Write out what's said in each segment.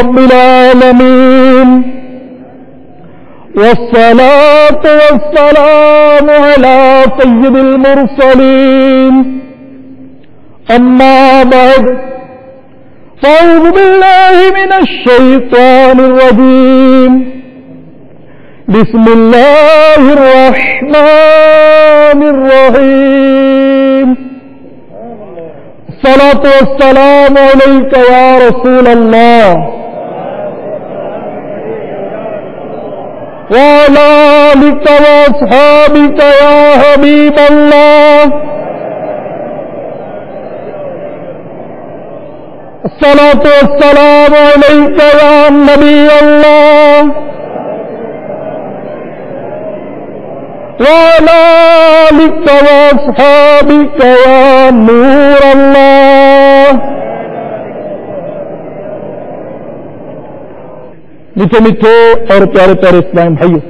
رب العالمين والصلاة والسلام على سيد المرسلين أما بعد فأعوذ بالله من الشيطان الرجيم بسم الله الرحمن الرحيم الصلاة والسلام عليك يا رسول الله وعلى آلك وأصحابك يا حبيب الله الصلاة والسلام عليك يا نبي الله وعلى آلك وأصحابك يا نور الله. میٹھے میٹھے اور پیارے پیارے اسلام بھائیوں،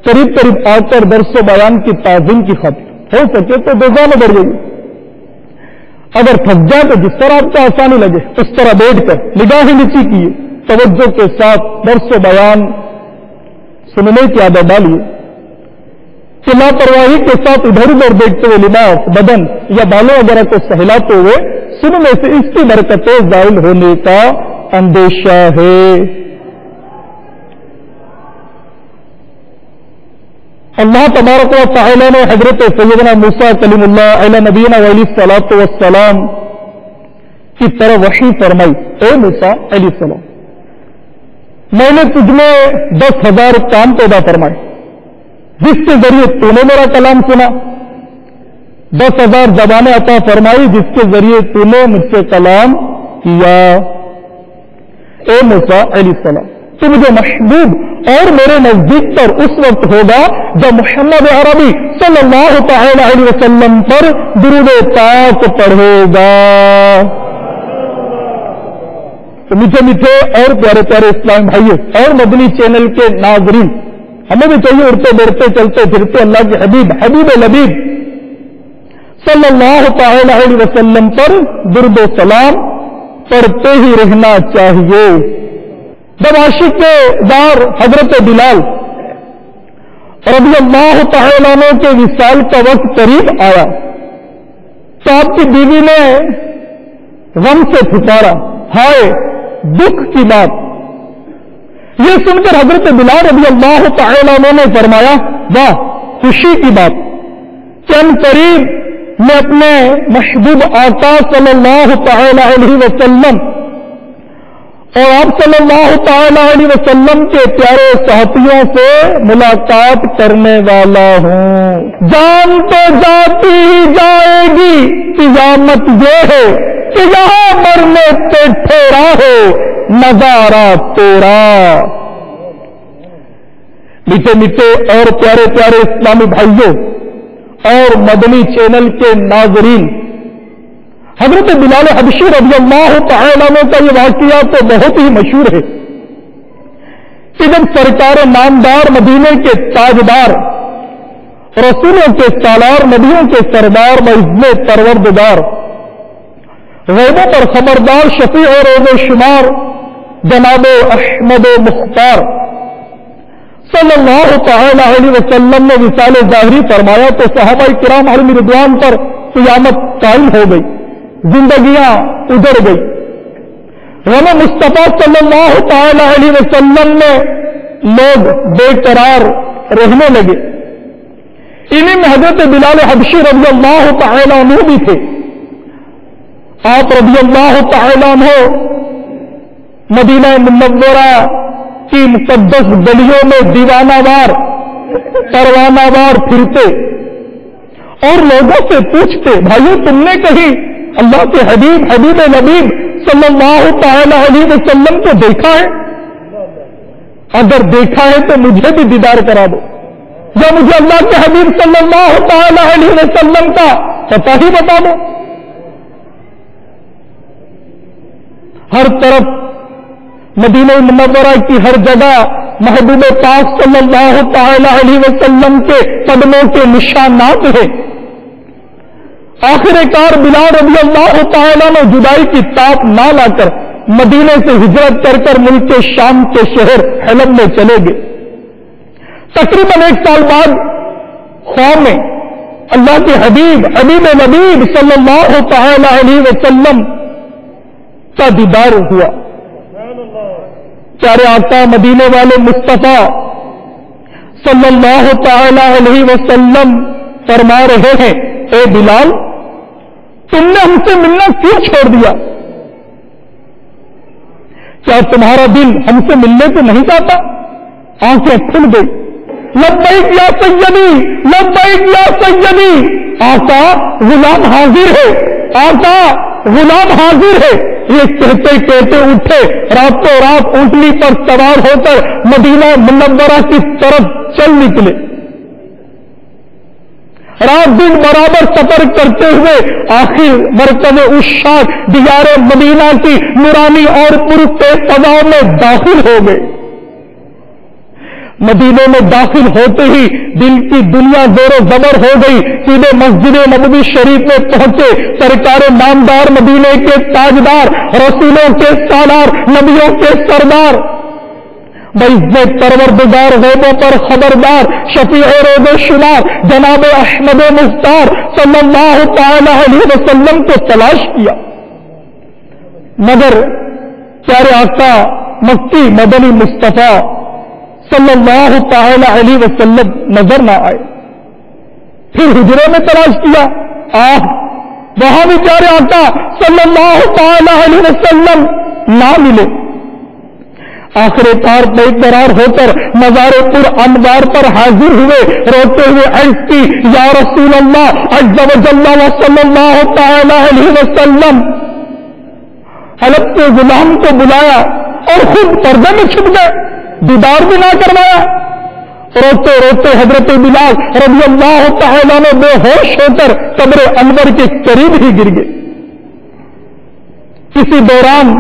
قریب قریب آ کر درس و بیان کی تعظیم کی خاطر ہو سکے تو دوزہ میں بڑھ جائیے. اگر تھک جائے تو جس طرح آپ کو آسانی لگے اس طرح بیٹھ کر نگاہیں نیچی کیے، توجہ کے ساتھ درس و بیان سننے کی عادت ڈالیے کہ لاپرواہی کے ساتھ ادھر ادھر دیکھتے ہوئے لباس، بدن یا بالوں وغیرہ کو سہلاتے ہوئے سننے سے اس کی برکتیں زائل ہونے کا اندیشہ ہے. اللہ تبارک و تعالی نے حضرت سیدنا موسیٰ کلیم اللہ علیہ نبینا علیہ الصلوۃ والسلام کی طرف وحی فرمائی، اے موسیٰ علیہ السلام، میں نے تجھ میں 10,000 کام پیدا فرمائے جس کے ذریعے تو نے میرا کلام سنا، 10,000 زبانیں عطا فرمائی جس کے ذریعے تو نے مجھ سے کلام کیا. اے موسیٰ علیہ السلام، تو مجھے محبوب اور میرے نزدیک پر اس وقت ہوگا جب محمد عربی صلی اللہ تعالی علیہ وسلم پر درود پاک پڑھے گا. تو میٹھے میٹھے اور پیارے پیارے اسلام بھائیوں اور مدنی چینل کے ناظرین، ہمیں بھی چاہیے اڑتے بیٹھتے چلتے پھرتے اللہ کے حبیب لبیب صلی اللہ تعالی علیہ وسلم پر درود و سلام پڑھتے ہی رہنا چاہیے. جب عاشق دار حضرت بلال رضی اللہ تعالیٰ عنہ کے وصال کا وقت قریب آیا تو آپ کی بیوی نے غم سے پکارا، ہائے دکھ کی بات. یہ سن کر حضرت بلال رضی اللہ تعالیٰ عنہ نے فرمایا، واہ خوشی کی بات کہ ان قریب میں اپنے محبوب آقا صلی اللہ تعالی علیہ وسلم اور آپ صلی اللہ تعالی علیہ وسلم کے پیارے صحابیوں سے ملاقات کرنے والا ہوں. جان تو جاتی ہی جائے گی، قیامت یہ ہے کہ یہاں مرنے پہ ٹھہرا ہو نظارہ تیرا. میٹھے میٹھے اور پیارے پیارے اسلامی بھائیوں اور مدنی چینل کے ناظرین، حضرت بلال حبشی رضی اللہ تعالی عنہ کا یہ واقعہ تو بہت ہی مشہور ہے کہ جب سرکار نامدار مدینے کے تاجدار، رسولوں کے سالار، نبیوں کے سردار، معزز پروردگار، غیبوں پر خبردار، شفیع اور روز شمار جناب احمد مختار صلی اللہ تعالی علیہ وسلم نے وصال ظاہری فرمایا تو صحابہ کرام علیہ رضوان پر قیامت قائم ہو گئی، زندگیاں اجڑ گئی. غم مصطفیٰ صلی اللہ تعالی علیہ وسلم میں لوگ بے قرار رہنے لگے. انہیں میں حضرت بلال حبشی رضی اللہ تعالی عنہ بھی تھے. آپ رضی اللہ تعالی عنہ مدینہ منورہ کی مقدس گلیوں میں دیوانہ وار پروانہ وار پھرتے اور لوگوں سے پوچھتے، بھائیو تم نے کہیں اللہ کے حبیب لبیب صلی اللہ تعالی علیہ وسلم کو دیکھا ہے؟ اگر دیکھا ہے تو مجھے بھی دیدار کرا دو، یا مجھے اللہ کے حبیب صلی اللہ تعالی علیہ وسلم کا پتہ ہی بتا دو. ہر طرف مدینہ منورہ کی ہر جگہ محبوب پاک صلی اللہ تعالی علیہ وسلم کے قدموں کے نشانات ہیں. آخر کار بلال رضی اللہ تعالیٰ نے جدائی کی تاپ نہ لا کر مدینے سے ہجرت کر کر ملک کے شام کے شہر حلب میں چلے گئے. تقریباً 1 سال بعد خواب میں اللہ کے حبیب نبی صلی اللہ تعالی علیہ وسلم کا دیدار ہوا. پیارے آقا مدینے والے مصطفیٰ صلی اللہ تعالی علیہ وسلم فرما رہے ہیں، اے بلال، تم نے ہم سے ملنا کیوں چھوڑ دیا؟ کیا تمہارا دل ہم سے ملنے کو نہیں چاہتا؟ آنکھیں کھل گئی. لبیک یا سیدی، لبیک یا سیدی. آقا غلام حاضر ہے، آقا غلام حاضر ہے. یہ کہتے کہتے اٹھے، راتوں رات اونٹنی پر سوار ہو کر مدینہ منورہ کی طرف چل نکلے. رات دن برابر سفر کرتے ہوئے آخر مرتبہ اس شاخ دیار مدینہ کی نورانی اور پرتیز فضاؤں میں داخل ہو گئے. مدینے میں داخل ہوتے ہی دل کی دنیا زور و زبر ہو گئی. سیدھے مسجد نبوی شریف میں پہنچے. سرکار نامدار مدینے کے تاجدار، رسولوں کے سالار، نبیوں کے سردار، بعزت پروردگار غیبوں پر خبردار، شفیع روز شمار جناب احمد مختار صلی اللہ تعالی علیہ وسلم کو تلاش کیا، مگر پیارے آقا مکی مدنی مصطفیٰ صلی اللہ تعالی علیہ وسلم نظر نہ آئے. پھر ہجرے میں تلاش کیا، وہاں بھی پیارے آقا صلی اللہ تعالی علیہ وسلم نہ ملے. آخر کار بے قرار ہو کر مزار پر انوار پر حاضر ہوئے، روتے ہوئے عرض کی، یا رسول اللہ عز و جل و صلی اللہ تعالی علیہ وسلم. حلب کے غلام کو بلایا اور خود پردے میں چھپ گئے، دیدار بھی نہ کروایا. روتے روتے حضرت بلال رضی اللہ تعالیٰ نے بے ہوش ہو کر قبر انور کے قریب ہی گر گئے. اسی دوران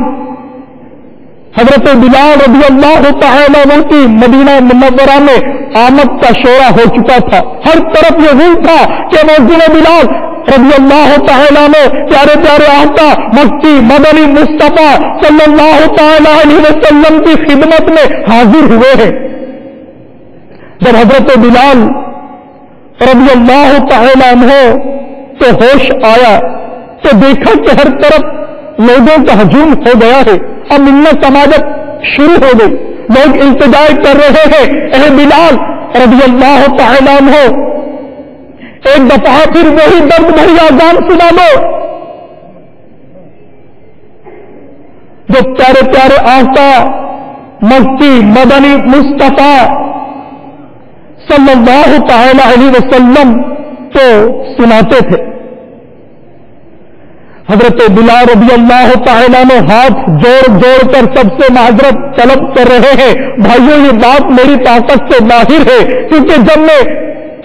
حضرت بلال رضی اللہ تعالیٰ عنہ کی مدینہ منورہ میں آمد کا شورا ہو چکا تھا. ہر طرف یہ ہوئی تھا کہ مؤذن بلال رضی اللہ تعالیٰ عنہ پیارے پیارے آقا مکی مدنی مصطفیٰ صلی اللہ تعالی علیہ وسلم کی خدمت میں حاضر ہوئے ہیں. جب حضرت بلال رضی اللہ تعالیٰ عنہ کو ہوش آیا تو دیکھا کہ ہر طرف لوگوں کا ہجوم ہو گیا ہے. اب ملنا سماجت شروع ہو گئی. لوگ انتظار کر رہے ہیں، اے بلال رضی اللہ تعالیٰ عنہ ایک دفعہ پھر وہی درد بھری اذان سنا دو جو پیارے پیارے آقا مکی مدنی مصطفیٰ صلی اللہ تعالی علیہ وسلم کو سناتے تھے. حضرت بلال رضی اللہ تعالیٰ نے ہاتھ جوڑ جوڑ کر سب سے معذرت طلب کر رہے ہیں، بھائیوں یہ بات میری طاقت سے باہر ہے، کیونکہ جب میں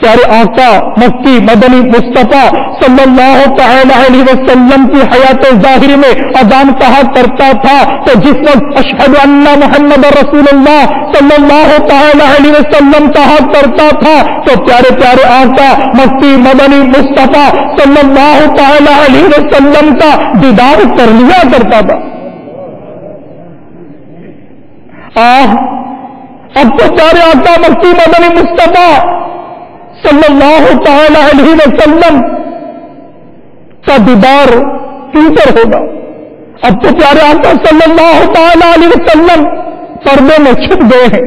پیارے آقا مکی مدنی مصطفیٰ صلی اللہ تعالی علیہ وسلم کی حیات ظاہری میں اذان کہا کرتا تھا تو جس وقت اشہد ان محمد رسول اللہ صلی اللہ تعالی علیہ وسلم کہا کرتا تھا تو پیارے پیارے آقا مکی مدنی مصطفیٰ صلی اللہ تعالی علیہ وسلم کا دیدار کر لیا کرتا تھا. اب تو پیارے آقا مکی مدنی مصطفیٰ صلی اللہ تعالی علیہ وسلم کا دیدار کیوں پر ہوگا؟ اب تو پیارے آقا صلی اللہ تعالی علیہ وسلم پردے میں چھپ گئے ہیں.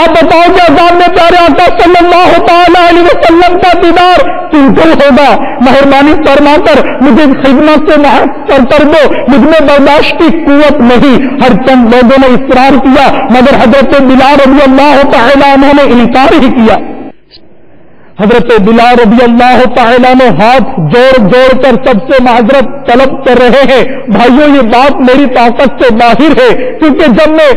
آپ بتاؤ کہ اذان میں پیارے آقا صلی اللہ تعالی علیہ وسلم کا دیدار کیوں ہوگا؟ مہربانی فرما کر مجھے خدمت سے محفوظ کر دو، مجھ میں برداشت کی قوت نہیں. ہر چند لوگوں نے اصرار کیا مگر حضرت بلال رضی اللہ تعالی عنہ نے انکار ہی کیا. حضرت بلال رضی اللہ تعالیٰ نے ہاتھ جوڑ جوڑ کر سب سے معذرت طلب کر رہے ہیں، بھائیوں یہ بات میری طاقت سے باہر ہے، کیونکہ جب میں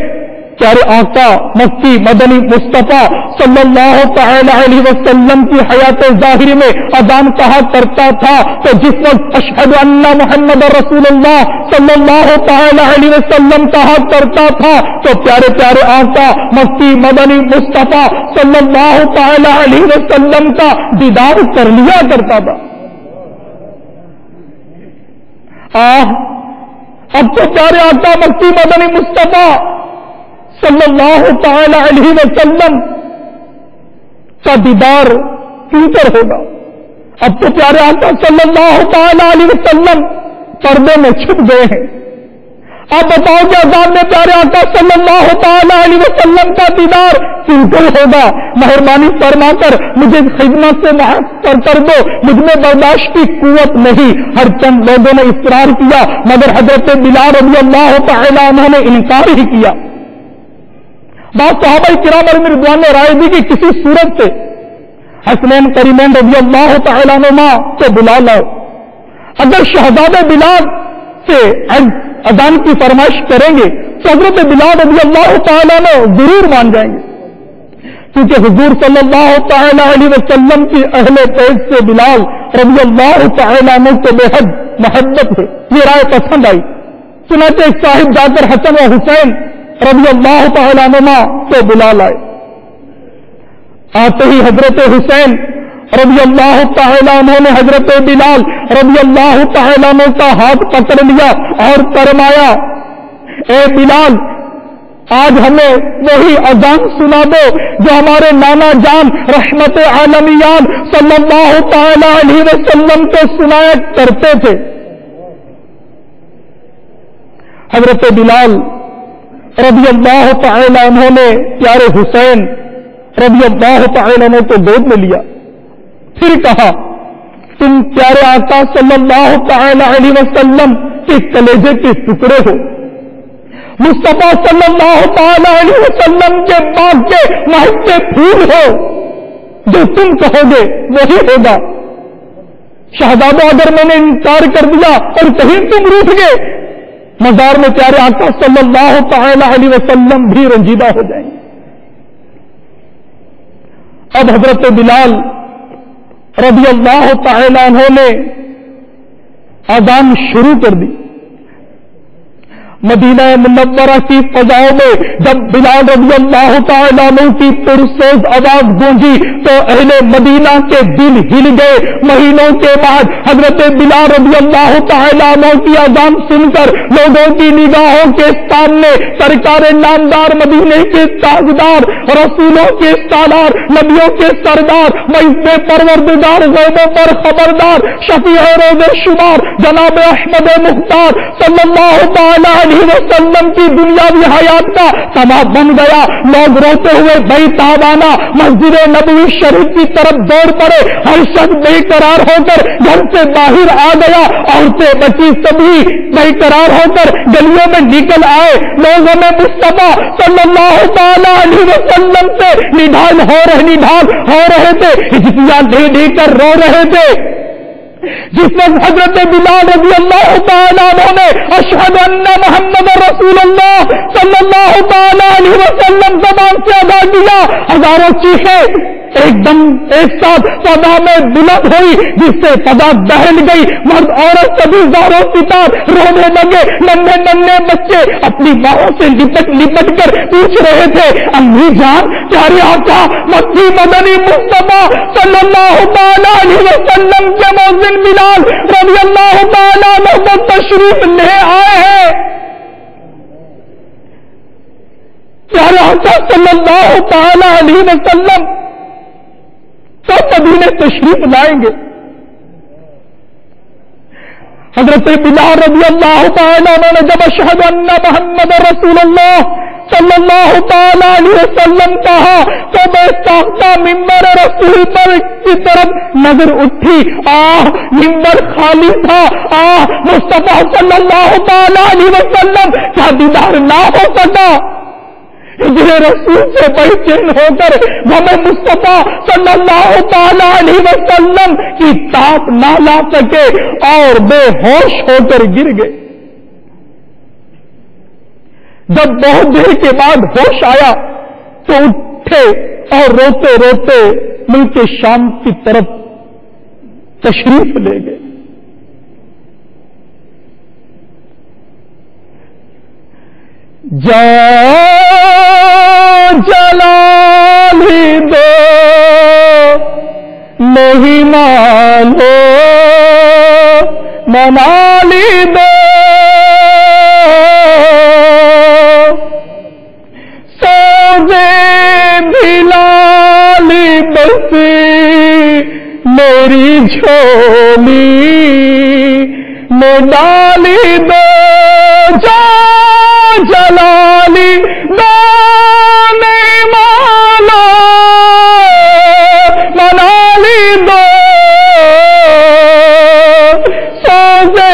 پیارے آقا مکی مدنی مصطفیٰ صلی اللہ تعالی علیہ وسلم کی حیات ظاہری میں اذان کہا کرتا تھا تو جس وقت اشہد ان محمد رسول اللہ صلی اللہ تعالی علیہ وسلم کہا کرتا تھا تو پیارے پیارے آقا مکی مدنی مصطفیٰ صلی اللہ تعالی علیہ وسلم کا دیدار کر لیا کرتا تھا. اب تو پیارے آقا مکی مدنی مصطفیٰ صلی اللہ تعالی علیہ وسلم کا دیدار کیوں کر ہوگا؟ اب تو پیارے آقا صلی اللہ تعالی علیہ وسلم پردے میں چھپ گئے ہیں. آپ بتاؤ کہ اذان میں پیارے آقا صلی اللہ تعالی علیہ وسلم کا دیدار کیوں کر ہوگا؟ مہربانی فرما کر مجھے خدمت سے معاف کر دو، مجھ میں برداشت کی قوت نہیں. ہر چند لوگوں نے اصرار کیا مگر حضرت بلال رضی اللہ تعالی عنہ نے انکار ہی کیا. بعض صحابہ کرام علیہم رضوان نے رائے دی کہ کسی صورت سے حسنین کریمین رضی اللہ تعالی عنہما کو بلا لاؤ. اگر شہزادہ بلال سے اذان کی فرمائش کریں گے تو حضرت بلال رضی اللہ تعالیٰ نے ضرور مان جائیں گے، کیونکہ حضور صلی اللہ تعالی علیہ وسلم کی اہل بیت سے بلال رضی اللہ تعالیٰ عنہ کو بے حد محبت ہے. یہ رائے پسند آئی. چنانچہ ایک صاحب جا کر حسن و حسین رضی اللہ تعالیٰ عنہما کو بلا لائے. آتے ہی حضرت حسین رضی اللہ تعالیٰ عنہ نے حضرت بلال رضی اللہ تعالیٰ عنہ کا ہاتھ پکڑ لیا اور فرمایا، اے بلال، آج ہمیں وہی اذان سنا دو جو ہمارے نانا جان رحمت عالمیان صلی اللہ تعالی علیہ وسلم کو سنایا کرتے تھے. حضرت بلال رضی اللہ تعالی عنہ نے پیارے حسین رضی اللہ تعالی عنہ کو گود میں لیا. پھر کہا، تم پیارے آقا صلی اللہ تعالی علیہ وسلم کے کلیجے کے ٹکڑے ہو، مصطفیٰ صلی اللہ تعالی علیہ وسلم کے باغ کے مہکتے پھول ہو. جو تم کہو گے وہی ہوگا. شہزادہ اگر میں نے انکار کر دیا اور کہیں تم روٹھ گئے، مزار میں پیارے آقا صلی اللہ تعالی علیہ وسلم بھی رنجیدہ ہو جائیں گے. اب حضرت بلال رضی اللہ تعالی عنہ نے اذان شروع کر دی. مدینہ منورہ کی فضاؤں میں جب بلال رضی اللہ تعالیٰ عنہ کی پرسوز آواز گونجی تو اہل مدینہ کے دل ہل گئے. مہینوں کے بعد حضرت بلال رضی اللہ تعالیٰ عنہ کی اذان سن کر لوگوں کی نگاہوں کے سامنے سرکار نامدار، مدینے کے تاجدار، رسولوں کے سالار، نبیوں کے سردار، معز پروردگار، غیبوں پر خبردار، شفیع روز شمار جناب احمد مختار صلی اللہ تعالی علیہ وسلم کی دنیاوی حیات کا سما بن گیا. لوگ روتے ہوئے بے تابانہ مسجد نبوی شریف کی طرف دوڑ پڑے. ہر شخص بے قرار ہو کر گھر سے باہر آ گیا. عورتیں بچی سبھی بے قرار ہو کر گلیوں میں نکل آئے. لوگوں میں مصطفیٰ صلی اللہ تعالی علیہ وسلم سے نڈھال ہو رہے تھے، ہجکیاں دے دے کر رو رہے تھے. جس وقت حضرت بلال رضی اللہ تعالیٰ عنہ نے اشہد ان محمد رسول اللہ صلی اللہ تعالیٰ علیہ وسلم زبان سے ادا کیا، ہزاروں چیخیں ایک دم ایک ساتھ فضا میں بلند ہوئی، جس سے فضا دہل گئی. مرد عورت سبھی زاروں ستار رونے لگے. ننھے بچے اپنی ماؤں سے لپٹ کر پوچھ رہے تھے، امی جان، پیارے آقا مکی مدنی مصطفیٰ صلی اللہ تعالی علیہ وسلم کے مؤذن بلال رضی اللہ تعالی عنہ کو تشریف لے آئے ہیں. پیارے آقا صلی اللہ تعالی علیہ وسلم سب مدینے تشریف لائیں گے. حضرت بلال رضی اللہ تعالیٰ عنہ نے جب اشہد ان محمد رسول اللہ صلی اللہ تعالیٰ علیہ وسلم کہا تو میں ساختہ ممبر رسول پر کی طرف نظر اٹھی. ممبر خالی تھا. مصطفیٰ صلی اللہ تعالیٰ علیہ وسلم کا دیدار نہ ہو سکا. ہجر رسول سے بے چین ہو کر ہمیں مصطفیٰ صلی اللہ تعالی علیہ وسلم کی تاب نہ لا سکے اور بے ہوش ہو کر گر گئے. جب بہت دیر کے بعد ہوش آیا تو اٹھے اور روتے روتے ملک شام کی طرف تشریف لے گئے. جلال ہی دو نہیں مانو منالی دو میری جھولی میں ڈالی دو جا جلالی دانے مالا منالی دو سوزے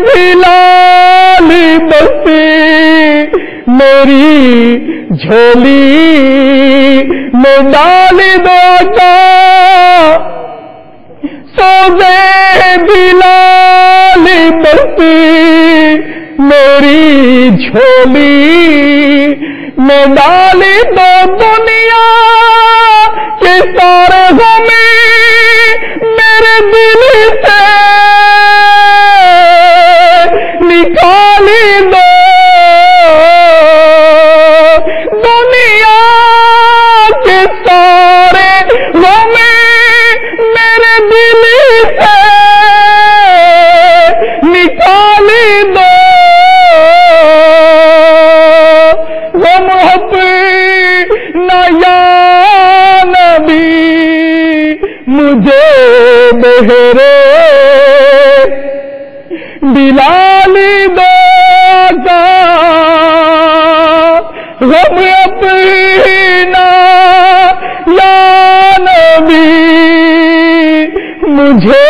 بلالی بسی میری جھولی میں ڈالی دو جا سوزے بلالی بسی میری جھولی میں ڈالی دو دنیا کے سارے غم میرے دل سے نکالی دو دنیا کے سارے غم میرے دل سے نکالی دو غم اپنا یا نبی مجھے بہرے دلالی دو کا غم اپنا یا نبی مجھے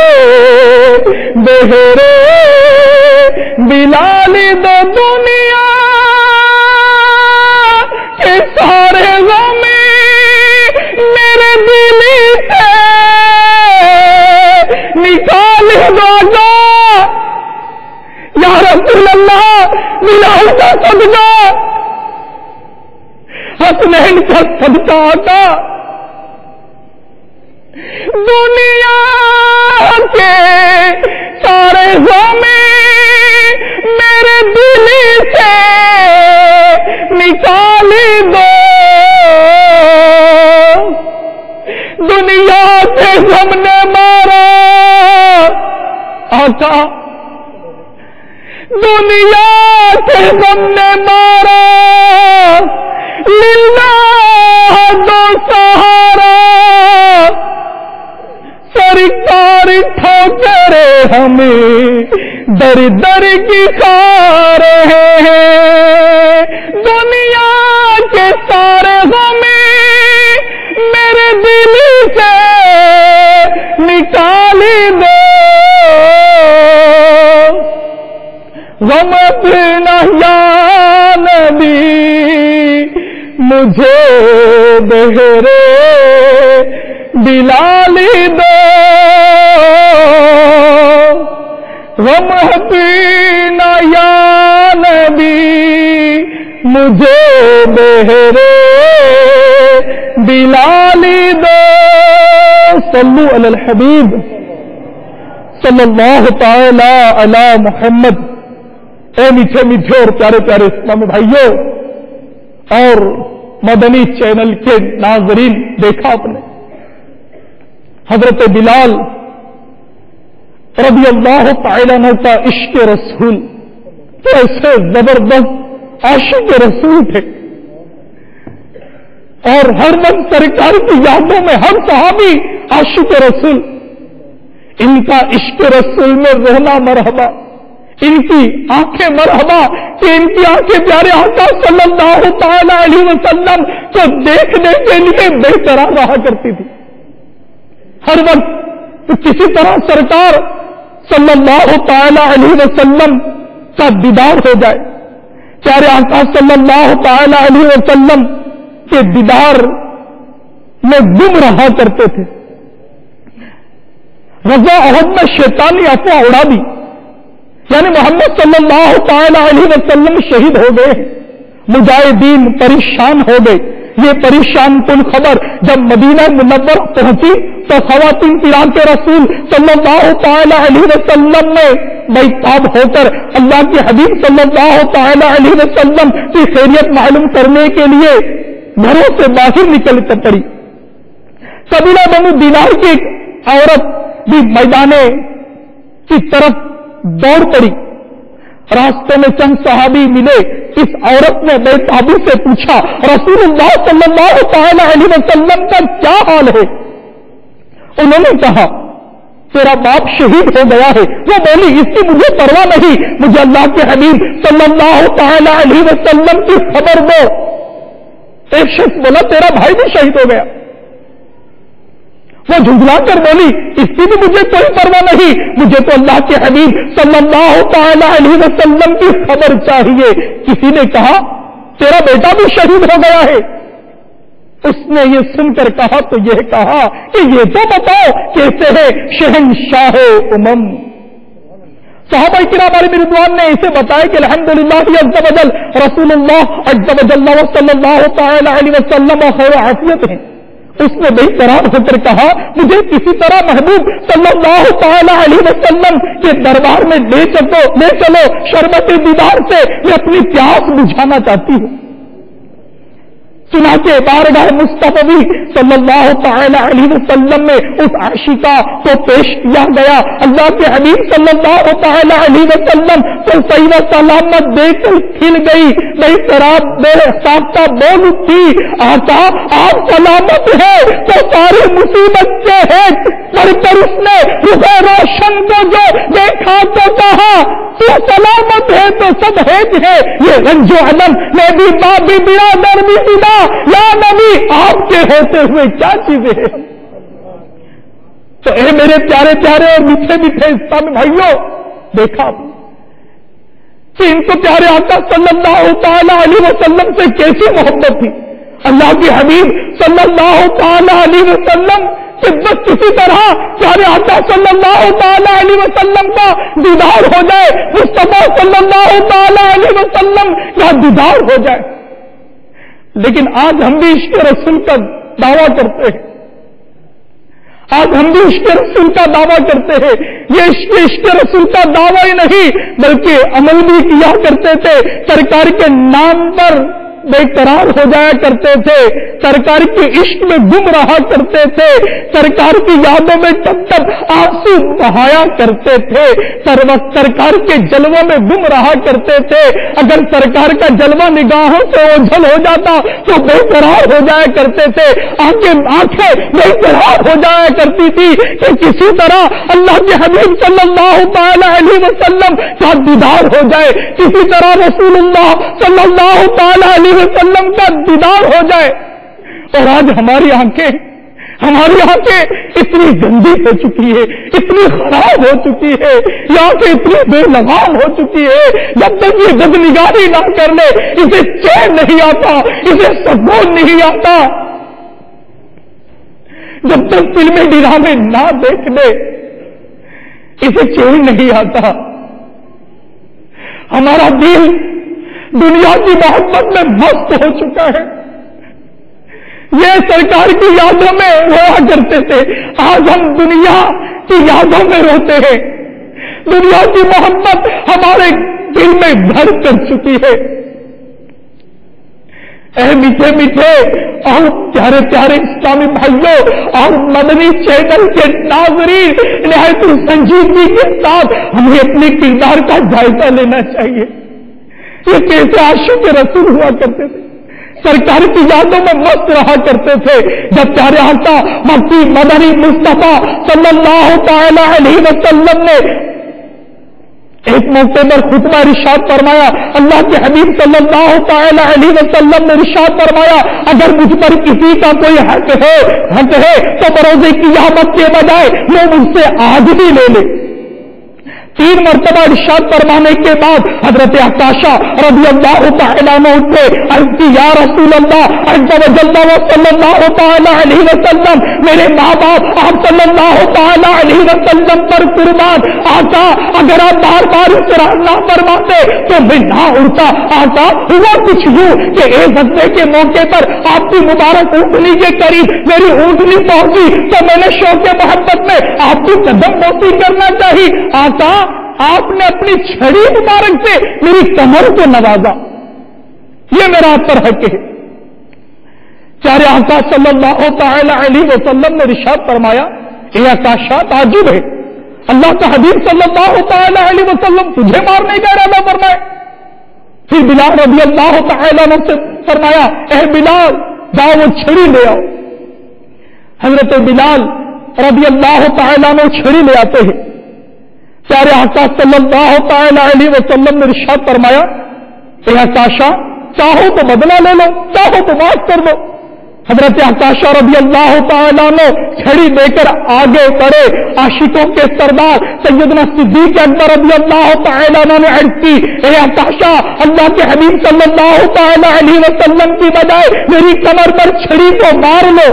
بہرے دلالی دو دنیا کے سارے غم میرے دل سے نکال دو گا یا رسول اللہ بلال کا صدقہ حسنین کا صدقہ آتا دنیا کے سارے غم میرے دل سے نکالی دو دنیا کے غم نے مارا آقا دنیا کے غم نے مارا للہ دو سہارا سرکار ٹھوکرے ہمیں در در کی کھا رہے ہیں دنیا کے سارے غم میرے دل سے نکالی دو غم اپنا یا نبی مجھے بہرے دلالی دو غم اپنا یا نبی مجھے بہرے دلالی دو صلو علی الحبیب صلی اللہ تعالی علی محمد اے میٹھے میٹھے اور پیارے پیارے اسلامی بھائیوں اور مدنی چینل کے ناظرین دیکھا آپ نے حضرت بلال رضی اللہ تعالیٰ عنہ کا عشق رسول کیسے زبردست عاشق رسول تھے اور ہر دم سرکار کی یادوں میں ہر صحابی عاشق رسول ان کا عشق رسول میں رہنا مرحبا ان کی آنکھیں مرحبا کہ ان کی آنکھیں پیارے آقا صلی اللہ تعالی علیہ وسلم کو دیکھنے کے لیے بے قرار رہا کرتی تھی ہر وقت کسی طرح سرکار صلی اللہ تعالی علیہ وسلم کا دیدار ہو جائے پیارے آقا صلی اللہ تعالی علیہ وسلم کے دیدار میں گم رہا کرتے تھے غزوہ احد میں شیطانی افواہ اڑا دی یعنی محمد صلی اللہ تعالی علیہ وسلم شہید ہو گئے مجاہدین پریشان ہو گئے یہ پریشان کن خبر جب مدینہ منورہ پہنچی تو خواتین پیران کے رسول صلی اللہ تعالی علیہ وسلم میں بیتاب ہو کر اللہ کے حبیب صلی اللہ تعالی علیہ وسلم کی خیریت معلوم کرنے کے لیے گھروں سے باہر نکل کر پڑی قبیلہ بنو دینار کی ایک عورت بھی میدان کی طرف دوڑ پڑی راستے میں چند صحابی ملے اس عورت نے بیتابی سے پوچھا رسول اللہ صلی اللہ تعالی علیہ وسلم کا کیا حال ہے انہوں نے کہا تیرا باپ شہید ہو گیا ہے. وہ بولی اس کی مجھے پرواہ نہیں, مجھے اللہ کے حبیب صلی اللہ تعالی علیہ وسلم کی خبر دو. ایک شخص بولا تیرا بھائی بھی شہید ہو گیا. وہ جھنجھلا کر بولی اس کی بھی مجھے کوئی پرواہ نہیں, مجھے تو اللہ کے حبیب صلی اللہ تعالی علیہ وسلم کی خبر چاہیے. کسی نے کہا تیرا بیٹا بھی شہید ہو گیا ہے. اس نے یہ سن کر کہا تو یہ کہا کہ یہ تو بتاؤ کیسے ہے شہنشاہ امم. صحابہ کرام علیہ رضوان نے اسے بتایا کہ الحمدللہ عز وجل رسول اللہ عز وجل صلی اللہ تعالی علیہ وسلم خیر عافیت ہیں. اس نے بے قرار ہو کر کہا مجھے کسی طرح محبوب صلی اللہ تعالی علیہ وسلم کے دربار میں لے چلو, شربت دیدار سے میں اپنی پیاس بجھانا چاہتی ہوں. چنانچہ بارگاہ مصطفی صلی اللہ تعالی علیہ وسلم میں اس عاشقہ کو پیش کیا گیا. اللہ کے حبیب صلی اللہ تعالی علیہ وسلم تو صحیح و سلامت دیکھ کر کھل گئی, بے قرار بے ساختہ بول اٹھی آقا آپ سلامت ہے تو ساری مصیبت کے ہے. پر اس نے رخ روشن کو جو دیکھا تو کہا تو سلامت ہے تو سب ہیج ہے. یہ رنج و علم میں بھی باپ بھی برادر بھی بنا یا نبی آپ کے ہوتے ہوئے کیا چیزیں ہیں. تو اے میرے پیارے پیارے اور میٹھے میٹھے اسلامی بھائیوں, دیکھا کہ ان کو پیارے آقا صلی اللہ تعالی علیہ وسلم سے کیسی محبت تھی. اللہ کے حبیب صلی اللہ تعالی علیہ وسلم کہ بس کسی طرح پیارے آقا صلی اللہ تعالی علیہ وسلم کا دیدار ہو جائے, مصطفیٰ صلی اللہ تعالی علیہ وسلم کا دیدار ہو جائے. لیکن آج ہم بھی عشق رسول کا دعویٰ کرتے ہیں, آج ہم بھی عشق رسول کا دعویٰ کرتے ہیں. یہ عشق رسول کا دعویٰ ہی نہیں بلکہ عمل بھی کیا کرتے تھے. سرکار کے نام پر بے قرار ہو جایا کرتے تھے, سرکار کے عشق میں گم رہا کرتے تھے, سرکار کی یادوں میں تب تک آنسو بہایا کرتے تھے, سرکار کے جلووں میں گم رہا کرتے تھے. اگر سرکار کا جلوہ نگاہوں سے اوجھل ہو جاتا تو بے قرار ہو جایا کرتے تھے, آنکھیں بے قرار ہو جایا کرتی تھی کہ کسی طرح اللہ کے حبیب صلی اللہ تعالی علیہ وسلم کا دیدار ہو جائے, کسی طرح رسول اللہ صلی اللہ تعالی علیہ وسلم کا دیدار ہو جائے. اور آج ہماری آنکھیں اتنی گندی ہو چکی ہے, اتنی خراب ہو چکی ہے, یہ آنکھیں اتنی بے لگام ہو چکی ہے. جب تک یہ بدنگاری نہ کر لے اسے چین نہیں آتا, اسے سکون نہیں آتا. جب تک فلمیں ڈرامے نہ دیکھ لے اسے چین نہیں آتا. ہمارا دل دنیا کی محبت میں مست ہو چکا ہے. یہ سرکار کی یادوں میں رویا کرتے تھے, آج ہم دنیا کی یادوں میں روتے ہیں. دنیا کی محبت ہمارے دل میں بھر کر چکی ہے. اے میٹھے میٹھے اور پیارے پیارے اسلامی بھائیوں اور مدنی چینل کے ناظرین, نہایت سنجیدگی کے ساتھ ہمیں اپنے کردار کا جائزہ لینا چاہیے. یہ کیسے عاشق رسول ہوا کرتے تھے, سرکار کی یادوں میں مست رہا کرتے تھے. جب پیارے آقا مکی مدنی مصطفیٰ صلی اللہ تعالی علیہ وسلم نے ایک موقع پر خطبہ ارشاد فرمایا, اللہ کے حبیب صلی اللہ تعالی علیہ وسلم نے ارشاد فرمایا اگر مجھ پر کسی کا کوئی حق ہے تو بروز قیامت کے بجائے وہ مجھ سے آج بھی لے لے. 3 مرتبہ ارشاد فرمانے کے بعد حضرت عائشہ رضی اللہ تعالیٰ عنہ اٹھے, عرض کی یا رسول اللہ عز وجل صلی اللہ تعالی علیہ وسلم, میرے ماں باپ آپ صلی اللہ تعالی علیہ وسلم پر قربان. آقا اگر آپ بار بار اس طرح نہ فرماتے تو میں نہ اڑتا. آقا ہوا کچھ یوں کہ ایک ہفتے کے موقع پر آپ کی مبارک اونٹنی کے قریب میری اونٹنی پہنچی تو میں نے شوق محبت میں آپ کی قدم بوسی کرنا چاہی. آقا آپ نے اپنی چھڑی مبارک سے میری کمر کو نوازا, یہ میرا آپ پر حق ہے. پیارے آقا صلی اللہ تعالی علیہ وسلم نے ارشاد فرمایا اے عائشہ تعجب ہے, اللہ کا حبیب صلی اللہ تعالی علیہ وسلم تجھے مارنے کا ارادہ فرمائے. پھر بلال رضی اللہ تعالی عنہ سے فرمایا اے بلال جاؤ وہ چھڑی لے آؤ. حضرت بلال رضی اللہ تعالیٰ عنہ چھڑی لے آتے ہیں. پیارے آقا صلی اللہ تعالی علیہ وسلم نے ارشاد فرمایا اے عکاشہ چاہو تو بدلہ لے لو, چاہو تو معاف کر دو. حضرت عکاشہ رضی اللہ تعالیٰ عنہ چھڑی لے کر آگے بڑھے. عاشقوں کے سردار سیدنا صدیق اکبر رضی اللہ تعالیٰ عنہ نے عرض کی اے عکاشہ اللہ کے حبیب صلی اللہ تعالی علیہ وسلم کی بجائے میری کمر پر چھڑی کو مار لو.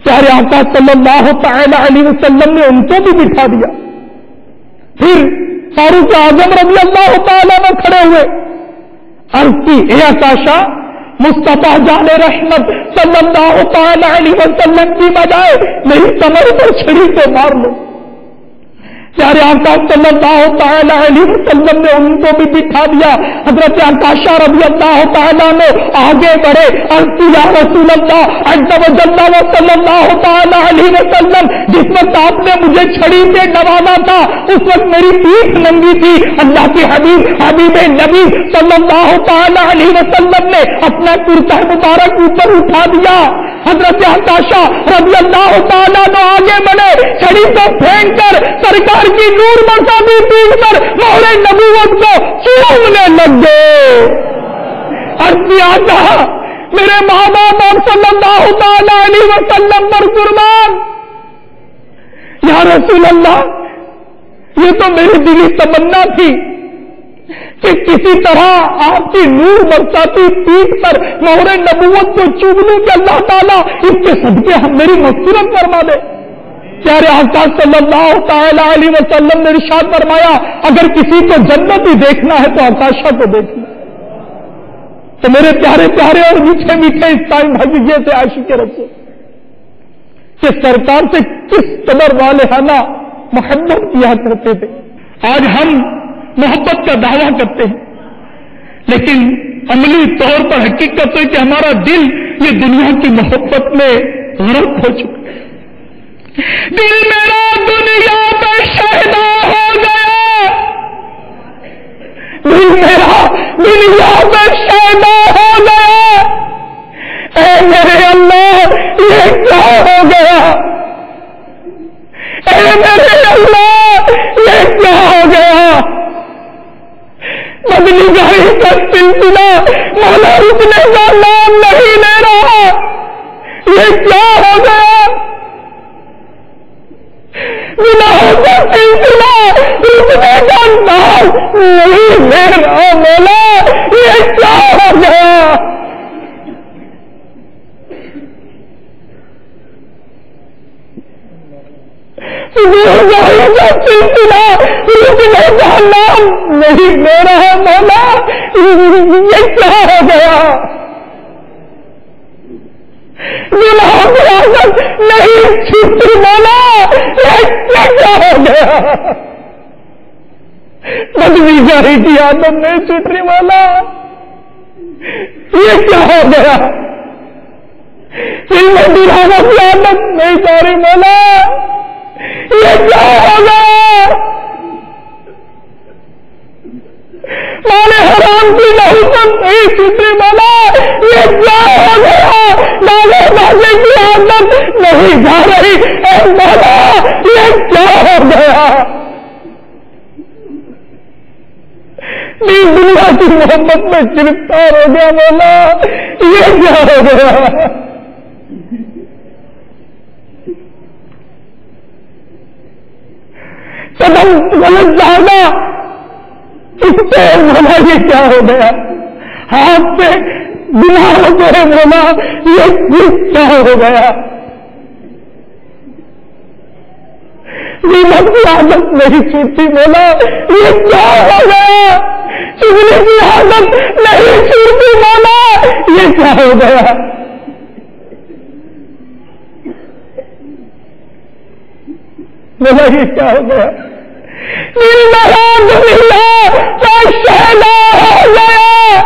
پیارے آقا صلی اللہ تعالی علیہ وسلم نے ان کو بھی بٹھا دیا. پھر فاروق اعظم رضی اللہ تعالیٰ عنہ کھڑے ہوئے. عرض کی اے عکاشہ مصطفیٰ جان رحمت صلی اللہ تعالی علیہ وسلم کی بجائے میری کمر پر چھڑی کو مار لو. پیارے آقا صلی اللہ تعالی علیہ وسلم نے ان کو بھی بٹھا دیا. حضرت عکاشہ رضی اللہ تعالیٰ نے آگے بڑھے. عرض یا رسول اللہ عز و جل و صلی اللہ تعالی علیہ وسلم جس وقت آپ نے مجھے چھڑی سے نوازا تھا اس وقت میری پیٹھ ننگی تھی. اللہ کے حبیب نبی صلی اللہ تعالی علیہ وسلم نے اپنا کرتا مبارک اوپر اٹھا دیا. حضرت عکاشہ رضی اللہ تعالیٰ نے آگے بڑھے. چھڑی کو پھینک کر سرکار کی نور مرتبی پیٹھ پر مہر نبوت کو چومنے لگ گئے. عرض آقا میرے ماں باپ اور صلی اللہ تعالی علیہ وسلم پر قربان. یا رسول اللہ یہ تو میری دلی تمنا تھی کہ کسی طرح آپ کی نور برساتی پیٹھ پر مہر نبوت کو چوم لوں کہ اللہ تعالیٰ اس کے صدقے ہم میری مغفرت فرما دے. پیارے آقا صلی اللہ تعالی علیہ وسلم نے ارشاد فرمایا اگر کسی کو جنت ہی دیکھنا ہے تو عکاشہ کو دیکھنا. تو میرے پیارے پیارے اور میٹھے میٹھے اس ٹائم بھگیے سے عاشق رسول کہ سرکار سے کس قدر والہانہ محبت کیا کرتے تھے. آج ہم محبت کا دعویٰ کرتے ہیں لیکن عملی طور پر حقیقت ہے کہ ہمارا دل یہ دنیا کی محبت میں غرق ہو چکا ہے. دل میرا دنیا پہ شہدا ہو گیا, دل میرا دنیا پہ شہدا ہو گیا. اے میرے اللہ یہ کیا ہو گیا, اے میرے اللہ یہ کیا ہو گیا. بدلی گاڑی کا سلسلہ مولا رکنے کا نام نہیں لے رہا. یہ کیا ہو گیا. گناہوں کا سلسلہ رکنے کا نام نہیں لے رہا. مولا یہ کیا ہو گیا. گناہوں کا سلسلہ رکنے کا نام نہیں لے رہا. مولا یہ کیا ہو گیا. گناہوں کی عادت نہیں چھوٹی. مولا یہ کیا ہو گیا. بدلی گاڑی کی عادت نہیں چھوٹی. مولا یہ کیا ہو گیا. فلم دلانے کی عادت نہیں ساری. مولا یہ کیا ہو گیا. مال حرام کی نحوست نہیں چھوٹی. مولا یہ کیا ہو گیا. مالے مالے کی عادت نہیں جا رہی. اے مولا یہ کیا ہو گیا. دنیا کی محبت میں گرفتار ہو گیا. مولا یہ کیا ہو گیا. قدم غلط جانا اس سے مولا یہ کیا ہو گیا. ہاتھ سے بنا ہو گئے. مولا یہ کیا ہو گیا. نیمت کی عادت نہیں چھوٹتی. مولا یہ کیا ہو گیا. چگلی کی عادت نہیں چھوٹتی. مولا یہ کیا ہو گیا. مولا یہ کیا ہو گیا. میرا دنیا کا شہدا ہو گیا.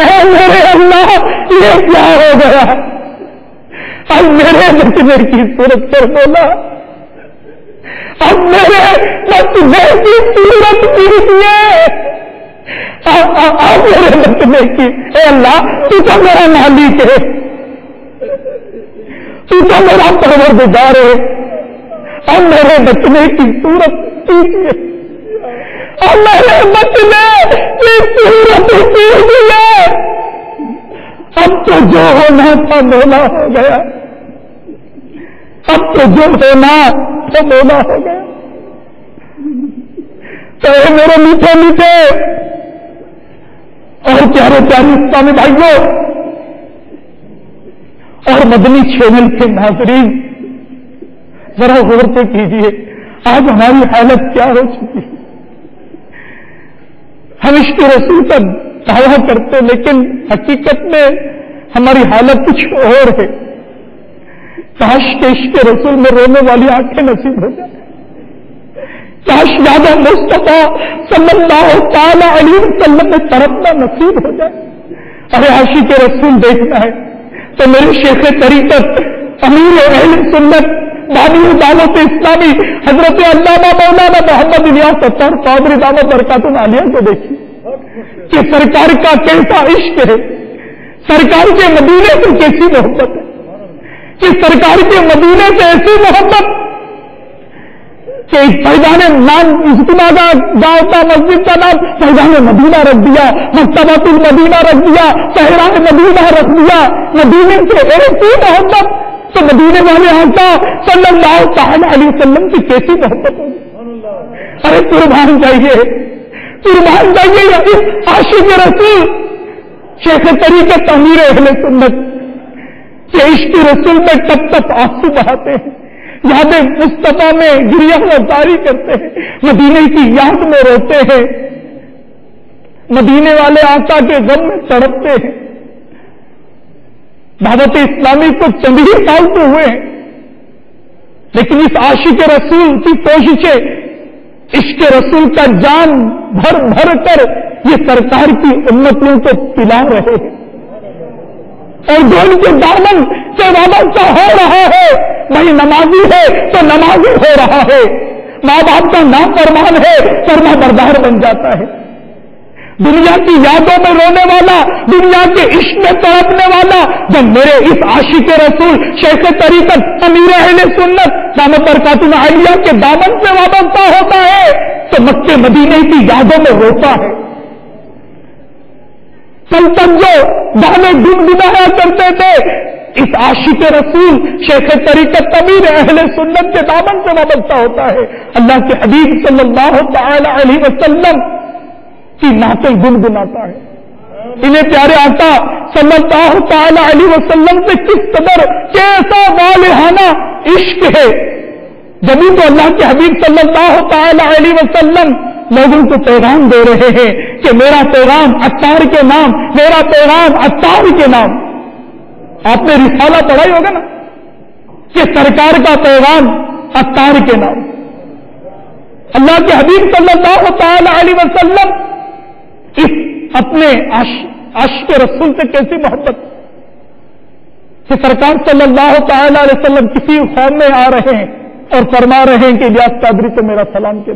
اے میرے اللہ یہ کیا ہو گیا. اب میرے بچنے کی صورت کر. مولا اب میرے بچنے کی صورت کیجیے. اب میرے بچنے کی. اے اللہ تو تو میرا مالک ہے. تو تو میرا پروردگار ہے اور میرے بچنے کی صورت کیجیے اور میرے بچنے کی صورت کیجیے. اب تو جو ہونا تھا مولا ہو گیا, اب تو جو ہونا تھا مولا ہو گیا. تو اے میرے میٹھے میٹھے اور پیارے پیارے اسلامی بھائیوں اور مدنی چینل کے ناظرین, ذرا غور سے کیجیے آج ہماری حالت کیا ہو چکی ہے. ہم عشق رسول کا دعویٰ کرتے لیکن حقیقت میں ہماری حالت کچھ اور ہے. کاش کے عشق رسول میں رونے والی آنکھیں نصیب ہو جائیں, کاش یاد مصطفیٰ صلی اللہ تعالی علیہ وسلم میں تڑپنا نصیب ہو جائے. ارے عاشق رسول دیکھنا ہے تو میرے شیخ طریقت امیر اہل سنت بانی دعوت اسلامی حضرت علامہ مولانا محمد الیاس اتار قادری دعوت برکات عالیہ کو دیکھیے کہ سرکار کا کیسا عشق ہے, سرکار کے مدینے سے کیسی محبت ہے, کہ سرکار کے مدینے سے ایسی محبت کہ فیضان نام اجتماع کا گاؤں کا مسجد کا نام فیضان مدینہ رکھ دیا, مکتبۃ المدینہ رکھ دیا, صحرا مدینہ رکھ دیا. مدینے سے ایسی محبت تو مدینے والے آقا صلی اللہ تعالی علیہ وسلم کی کیسی محبت ہوگی. ارے قربان جائیے, قربان جائیے اس عاشق رسول شیخ طریقت امیر اہل سنت کہ عشق رسول میں تب تک آنسو بہاتے ہیں, یاد مصطفیٰ میں گریہ وزاری کرتے ہیں, مدینے کی یاد میں روتے ہیں, مدینے والے آقا کے غم میں تڑپتے ہیں. دعوت اسلامی کو چند ہی سال تو ہوئے ہیں لیکن اس عاشق رسول کی کوششیں عشق رسول کا جان بھر بھر کر یہ سرکار کی امتوں کو پلا رہے ہیں اور جو ان کے دامن سے وابستہ ہو رہا ہے وہی نمازی ہے تو نمازی ہو رہا ہے, ماں باپ کا نام فرمان ہے فرما بردار بن جاتا ہے. دنیا کی یادوں میں رونے والا, دنیا کے عشق میں تڑپنے والا جب میرے اس عاشق رسول شیخ طریقت امیر اہل سنت دامت برکات عالیہ کے دامن سے وابستہ ہوتا ہے تو مکے مدینے کی یادوں میں روتا ہے. کل تک جو گانے گنگنایا کرتے تھے اس عاشق رسول شیخ طریقت امیر اہل سنت کے دامن سے وابستہ ہوتا ہے. اللہ کے حبیب صلی اللہ تعالی علیہ وسلم کی نعتیں گنگناتا ہے. انہیں پیارے آقا صلی اللہ تعالی علیہ وسلم سے کس قدر کیسا والہانہ عشق ہے. جبھی تو اللہ کے حبیب صلی اللہ تعالی علیہ وسلم لوگوں کو پیغام دے رہے ہیں کہ میرا پیغام عطار کے نام, میرا پیغام عطار کے نام. آپ نے رسالہ پڑھا ہی ہوگا نا کہ سرکار کا پیغام عطار کے نام. اللہ کے حبیب صلی اللہ تعالی علیہ وسلم اس اپنے عاشق رسول سے کیسی محبت کہ سرکار صلی اللہ تعالی علیہ وسلم کسی قوم میں آ رہے ہیں اور فرما رہے ہیں کہ الیاس قادری کو میرا سلام کے.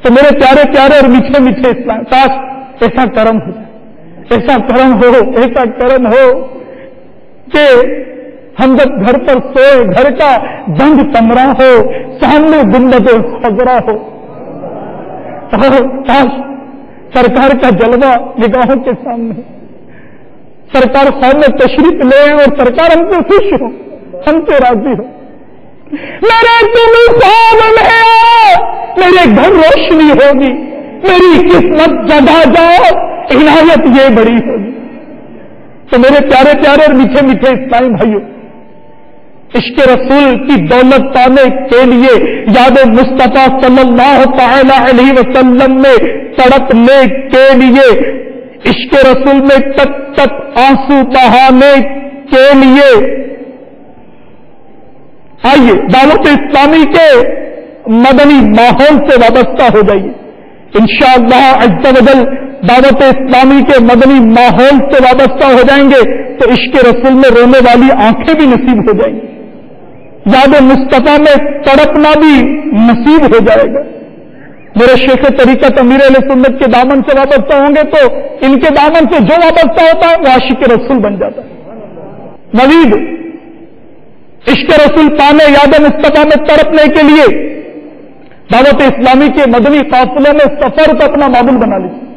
تو میرے پیارے پیارے اور میٹھے میٹھے اسلام, کاش ایسا کرم ہو, ایسا کرم ہو, ایسا کرم ہو کہ ہم جب گھر پر سوئے گھر کا بند کمرہ ہو, سامنے گنبد خضرا ہو, کاش سرکار کا جلوہ نگاہوں کے سامنے, سرکار خواب میں تشریف لے اور سرکار ہم سے خوش ہو, ہم سے راضی ہو. میرے تم خواب میں میرے گھر روشنی ہوگی, میری قسمت جگہ جاؤ عنایت یہ بڑی ہوگی. تو میرے پیارے پیارے اور میٹھے میٹھے اسلامی بھائیوں, عشق رسول کی دولت پانے کے لیے یاد مصطفیٰ صلی اللہ تعالی علیہ وسلم میں تڑپنے کے لیے, عشق رسول میں تک تک آنسو بہانے کے لیے آئیے دعوت اسلامی کے مدنی ماحول سے وابستہ ہو جائیے. انشاءاللہ عز و جل دعوت اسلامی کے مدنی ماحول سے وابستہ ہو جائیں گے تو عشق رسول میں رونے والی آنکھیں بھی نصیب ہو جائیں گی, یاد مصطفیٰ میں تڑپنا بھی نصیب ہو جائے گا. میرے شیخ طریقت امیر اہل سنت کے دامن سے وابستہ ہوں گے تو ان کے دامن سے جو وابستہ ہوتا ہے وہ عاشق رسول بن جاتا ہے. مزید عشق رسول پانے یاد مصطفیٰ میں تڑپنے کے لیے دعوت اسلامی کے مدنی قافلے میں سفر کو اپنا معمول بنا لیجیے.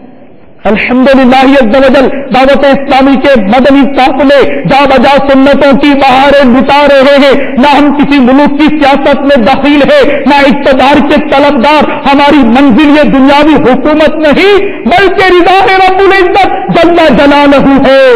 الحمدللہ عز وجل دعوت اسلامی کے مدنی قافلے جا بجا سنتوں کی بہاریں لٹا رہے ہیں. نہ ہم کسی ملک کی سیاست میں دخیل ہے، نہ اقتدار کے طلبگار. ہماری منزل یہ دنیاوی حکومت نہیں بلکہ رضا رب العزت جل جلالہ ہے.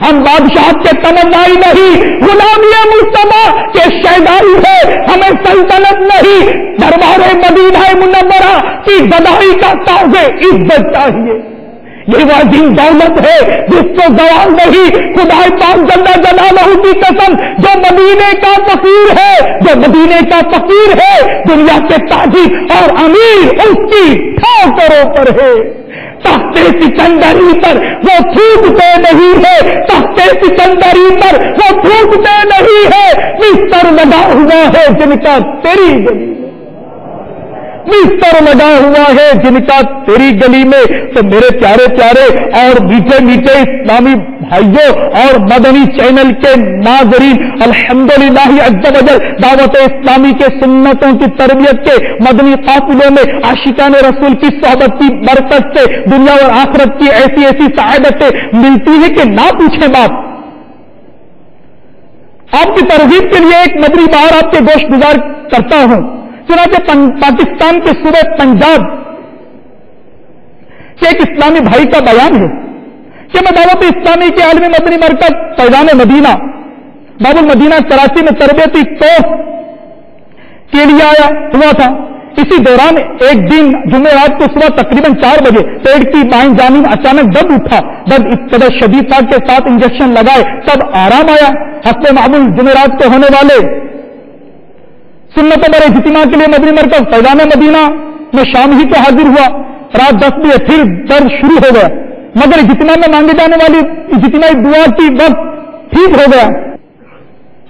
ہم بادشاہ کے تمنائی نہیں، غلامی مصطفیٰ کے شہدائی ہے. ہمیں سلطنت نہیں، دربار مدینہ منورہ کی گدائی کا تاج عزت چاہیے. یہ وہ عظیم دولت ہے جس کو زوال نہیں. خدا پاک جل جلالہ کی قسم، جو مدینے کا فقیر ہے، جو مدینے کا فقیر ہے، دنیا کے تاجر اور امیر اس کی ٹھوکروں پر ہے. تخت سکندری پر وہ تھوکتے نہیں ہے، تخت سکندری پر وہ تھوکتے نہیں ہے. بستر لگا ہوا ہے جن کا تیری گلی میں، بستر لگا ہوا ہے جن کا تیری گلی میں. تو میرے پیارے پیارے اور میٹھے میٹھے اسلامی بھائیوں اور مدنی چینل کے ناظرین، الحمدللہ عز وجل دعوت اسلامی کے سنتوں کی تربیت کے مدنی قافلوں میں عاشقان رسول کی صحبت کی برکت سے دنیا اور آخرت کی ایسی ایسی سعادتیں ملتی ہیں کہ نہ پوچھیں بات. آپ کی ترغیب کے لیے ایک مدنی بہار آپ کے گوشت گزار کرتا ہوں. چنانچہ پاکستان کے صوبے پنجاب کے ایک اسلامی بھائی کا بیان ہے کہ میں دعوت اسلامی کے عالمی مدنی مرکز فیضان مدینہ باب المدینہ کراچی میں تربیتی کورس کے لیے آیا ہوا تھا. اسی دوران ایک دن جمعرات کو صبح تقریباً 4 بجے پیٹ کی بائیں جانب اچانک درد اٹھا. درد اس قدر شدید تھا کہ 7 انجیکشن لگائے تب آرام آیا. حسب معمول جمعرات کو ہونے والے سنت پر اجتماع کے لیے مدنی مرکز فیضان مدینہ میں شام ہی کو حاضر ہوا. رات 10 بجے پھر درد شروع ہو گیا، مگر اجتماع میں مانگے جانے والی اجتماعی دعا کی وقت ٹھیک ہو گیا.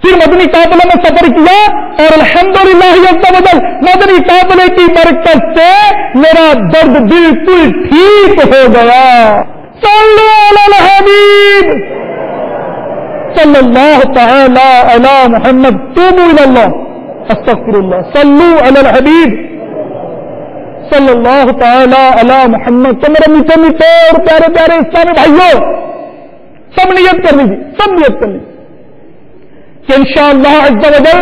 پھر مدنی قافلے میں سفر کیا اور الحمدللہ عز وجل مدنی قافلے کی برکت سے میرا درد بالکل ٹھیک ہو گیا. صلو علی الحبیب صلی اللہ تعالی علی محمد. توبوا الی اللہ، استغفر اللہ. صلو علی الحبیب صلی اللہ تعالی علی محمد. تو میرے میٹھے میٹھے اور پیارے پیارے اسلامی بھائیوں، سب نیت کر لیجیے، سب نیت کر لیجیے کہ انشاءاللہ عز و جل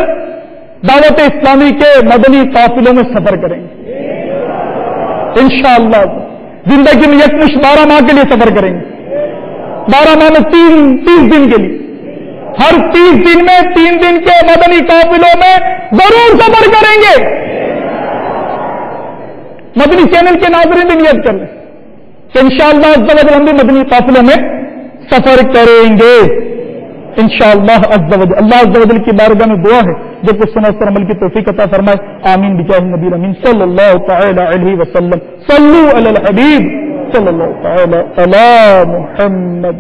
دعوت اسلامی کے مدنی قافلوں میں سفر کریں گے. انشاءاللہ زندگی میں یکمشت 12 ماہ کے لیے سفر کریں گے. 12 ماہ میں 30 دن کے لیے، ہر 30 دن میں 3 دن کے مدنی قافلوں میں ضرور سفر کریں گے. مدنی چینل کے ناظرین بھی نیت کر لیں کہ انشاءاللہ عز و جل ہم بھی مدنی قافلوں میں سفر کریں گے انشاءاللہ عز و جل. اللہ عز و جل کی بارگاہ میں دعا ہے جو کچھ سنا اس پر عمل کی توفیق عطا فرمائے. آمین بجاہ النبی الامین صلی اللہ تعالی علیہ وسلم. صلو علی الحبیب صلی اللہ تعالی علی محمد.